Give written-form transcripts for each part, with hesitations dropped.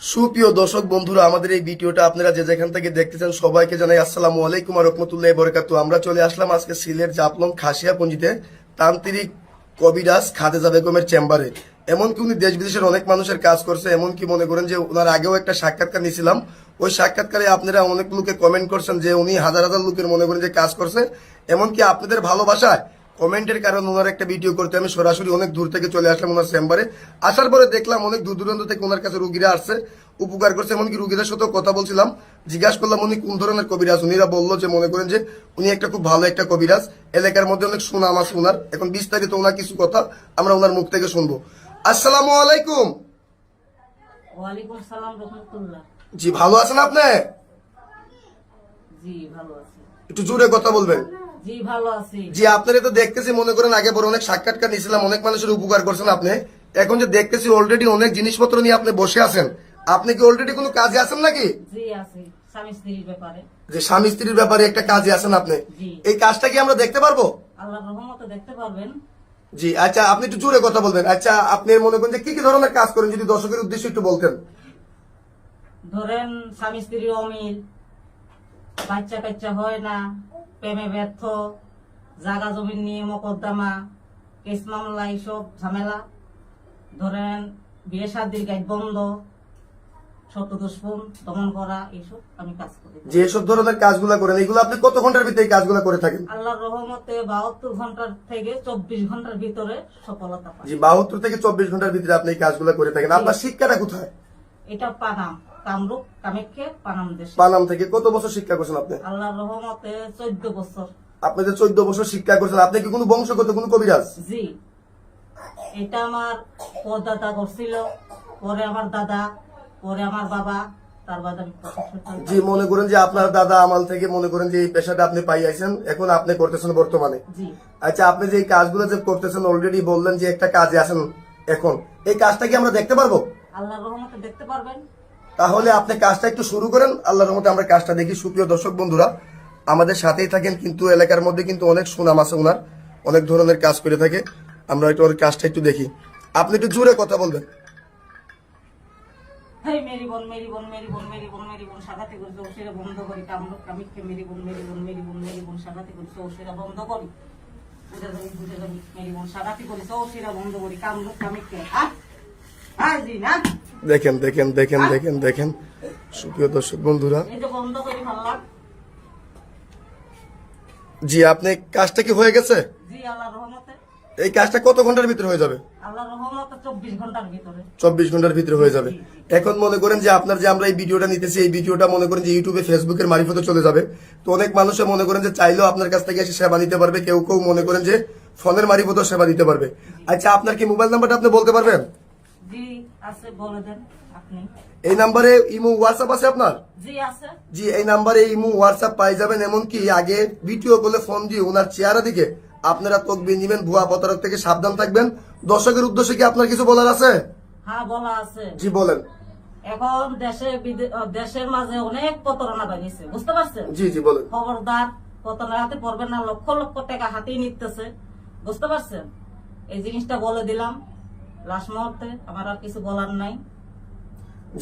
সুপ্রিয় দর্শক বন্ধুরা, আমাদের এই ভিডিওটা আপনারা যে যেখান থেকে দেখতেছেন সবাইকে জানাই আসসালামু আলাইকুম ওয়া রাহমাতুল্লাহি ওয়া বারাকাতুহু। আমরা চলে আসলাম আজকে সিলেট জাফলং খাসিয়াপুঞ্জিতে তান্ত্রিক কবিরাজ খাদিজা বেগমের চেম্বারে। এমনকি উনি দেশ বিদেশের অনেক মানুষের কাজ করছে, এমনকি মনে করেন যে ওনার আগেও একটা সাক্ষাৎকার নিয়েছিলাম। ওই সাক্ষাৎকারে আপনারা অনেক লোকে কমেন্ট করছেন যে উনি হাজার হাজার লোকের মনে করেন যে কাজ করছে। এমনকি আপনাদের ভালোবাসায় কমেন্টের কারণে ওনার একটা ভিডিও করতে আমি সরাসরি অনেক দূর থেকে চলে আসলাম ওনার চেম্বারে। আসার পরে দেখলাম অনেক দূর দূরান্ত থেকে ওনার কাছে রুগীরা আসছে, উপকার করছে। এমনকি রুগীদের সাথেও কথা বলছিলাম, জিজ্ঞাসা করলাম উনি কোন ধরনের কবিরাজ। উনিরা বললো যে মনে করেন যে উনি একটা খুব ভালো একটা কবিরাজ, এলাকার মধ্যে অনেক সুনাম আছে ওনার। এখন বিস্তারিত ওনার কিছু কথা আমরা ওনার মুখ থেকে শুনবো। আসসালামু আলাইকুম। ওয়ালাইকুম সালাম রাহমাতুল্লাহ। জি, ভালো আছেন আপনি? জি ভালো আছি। একটু জোরে কথা বলবেন। জি ভালো আছি। জি, আপনারা তো দেখতেছি মনে করেন আগে বড় অনেক সাক্ষাৎকার নিয়েছিলাম, অনেক মানুষের উপকার করছেন আপনি। এখন যে দেখতেছি অলরেডি অনেক জিনিসপত্র নিয়ে আপনি বসে আছেন, আপনি কি অলরেডি কোনো কাজে আছেন নাকি? জি আছি, স্বামী স্ত্রীর ব্যাপারে। যে স্বামী স্ত্রীর ব্যাপারে একটা কাজে আছেন আপনি, জি। এই কাজটা কি আমরা দেখতে পারবো? আল্লাহর রহমতে দেখতে পারবেন। জি আচ্ছা, আপনি একটু জোরে কথা বলবেন। আচ্ছা, আপনি মনে করেন যে কি কি ধরনের কাজ করেন যদি দর্শকের উদ্দেশ্যে একটু বলতেন। ধরেন স্বামী স্ত্রীর অমিল, বাচ্চা কাচ্চা হয় না, প্রেমে ব্যর্থ, জাগা জমিন নিয়ে মকদ্দমা, কেস মামলা, এইসব ঝামেলা। ধরেন বিয়ে শাদির গাইড বন্ধ, শত দুষ্পন দমন করা, এইসব আমি কাজ করি। যে সব ধরনের কাজগুলো করেন এগুলো আপনি কত ঘন্টার ভিতরে এই কাজগুলো করে থাকেন? আল্লাহর রহমতে 72 ঘন্টার থেকে 24 ঘন্টার ভিতরে সফলতা পাই। জি, 72 থেকে 24 ঘন্টার ভিতরে আপনি এই কাজগুলো করে থাকেন। আপনার শিক্ষাটা কোথায়? এটা পানাম, কামরূপ কামাখ্যা পানাম দেশ। পানাম থেকে কত বছর শিক্ষা করছেন আপনি? আল্লাহর রহমতে 14 বছর। আপনি যে 14 বছর শিক্ষা করছেন, আপনি কি কোনো বংশগত কোনো কবিরাজ? জি, এটা আমার পরদাদা করছিল, পরে আমার দাদা, পরে আমার বাবা, তার বাদে আমি 25 সাল। জি, মনে করেন যে আপনার দাদা আমল থেকে মনে করেন যে এই পেশাটা আপনি পাই আইছেন, এখন আপনি করতেছেন বর্তমানে। জি, আচ্ছা, আপনি যে এই কাজগুলো যে করতেছেন অলরেডি বললেন যে একটা কাজে আছেন, এখন এই কাজটা কি আমরা দেখতে পারবো? আল্লাহর রহমতে দেখতে পারবেন। তাহলে আপনি কাজটা একটু শুরু করেন, আল্লাহর রহমতে আমরা কাজটা দেখি। সুপ্রিয় দর্শক বন্ধুরা, আমাদের সাথেই থাকেন, কিন্তু এলাকার মধ্যে কিন্তু অনেক সুনাম আছে ওনার, অনেক ধরনের কাজ করে থাকে। আমরা একটু ওর কাজটা একটু দেখি। আপনি একটু জোরে কথা বলবেন। হেই মেরি বোন, মেরি বোন, মেরি বোন, মেরি বোন, মেরি বোন, সাগাতে করি ওসেরা বন্ধ করি। কামরূপ কামাখ্যা মেরি বোন, মেরি বোন, মেরি বোন, মেরি বোন, সাগাতে করি ওসেরা বন্ধ করি। বুঝে যাবি মেরি বোন, সাগাতে করি ওসেরা বন্ধ করি। কামরূপ কামাখ্যা হ্যাঁ জি না। দেখেন দেখেন দেখেন দেখেন দেখেন সুপ্রিয় দর্শক বন্ধুরা, এই যে বন্ধ করি ভাবলাম। জি আপনি কাজটা কি হয়ে গেছে? জি আল্লাহর রহমতে। এই কাজটা কত ঘন্টার ভিতরে হয়ে যাবে? আল্লাহর রহমতে 24 ঘন্টার ভিতরে। 24 ঘন্টার ভিতরে হয়ে যাবে। এখন মনে করেন যে আপনার যে আমরা এই ভিডিওটা নিতেছি, এই ভিডিওটা মনে করেন যে ইউটিউবে ফেসবুকের মারিফতে চলে যাবে। তো অনেক মানুষে মনে করেন যে চাইলেও আপনার কাছ থেকে এসে সেবা নিতে পারবে, কেউ কেউ মনে করেন যে ফোনের মারিফতেও সেবা দিতে পারবে। আচ্ছা, আপনার কি মোবাইল নাম্বারটা আপনি বলতে পারবেন? জি আছে, বলে দেন আপনি। এই নাম্বারে ইমো হোয়াটসঅ্যাপ আছে আপনার? জি আছে। জি, এই নাম্বারে ইমো হোয়াটসঅ্যাপ পাই যাবেন। এমনকি আগে ভিডিও কলে ফোন দিয়ে ওনার চেহারা দিকে আপনারা তকবির নিবেন, ভুয়া প্রতারক থেকে সাবধান থাকবেন। দর্শকের উদ্দেশ্যে কি আপনার কিছু বলার আছে? হ্যাঁ বলা আছে। জি বলেন। এখন দেশের মাঝে অনেক প্রতারণা বাড়িয়েছে, বুঝতে পারছেন? জি জি বলেন। খবরদার প্রতারণা হাতে পড়বেন না। লক্ষ লক্ষ টাকা হাতেই নিতেছে, বুঝতে পারছেন? এই জিনিসটা বলে দিলাম লাস্ট মুহূর্তে, আমার আর কিছু বলার নাই।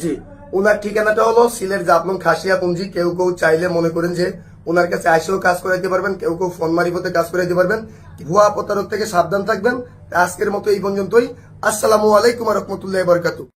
জি, ওনার ঠিকানাটা হলো সিলেট জাফলং খাসিয়াপুঞ্জি। কেউ কেউ চাইলে মনে করেন যে ওনার কাছে আসেও কাজ করাইতে পারবেন, কেউ কেউ ফোন মারিফতে কাজ করাইতে পারবেন। ভুয়া প্রতারক থেকে সাবধান থাকবেন। আজকের মতো এই পর্যন্তই। আসসালামু আলাইকুম ওয়া রাহমাতুল্লাহি ওয়া বারাকাতুহু।